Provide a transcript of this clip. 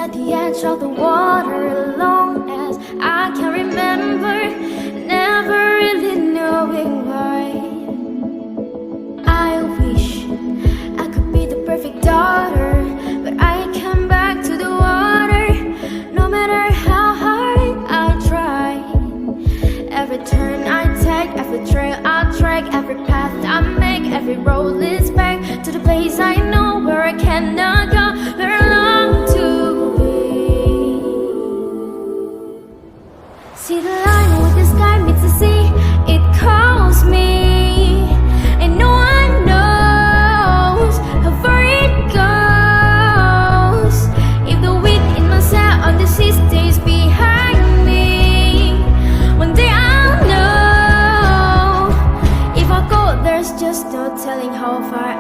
at the edge of the water as long as I can remember, never really knowing why. I wish I could be the perfect daughter, but I come back to the water, no matter how hard I try. Every turn I take, every trail I trek, every path I make, every road leads back to the place I know where I cannot go, where I long to be. See the line with the sky meets the sea, it calls me, and no one knows how far it goes. If the wind in my sail on the sea stays behind me, one day I'll know. If I go, there's just no telling how far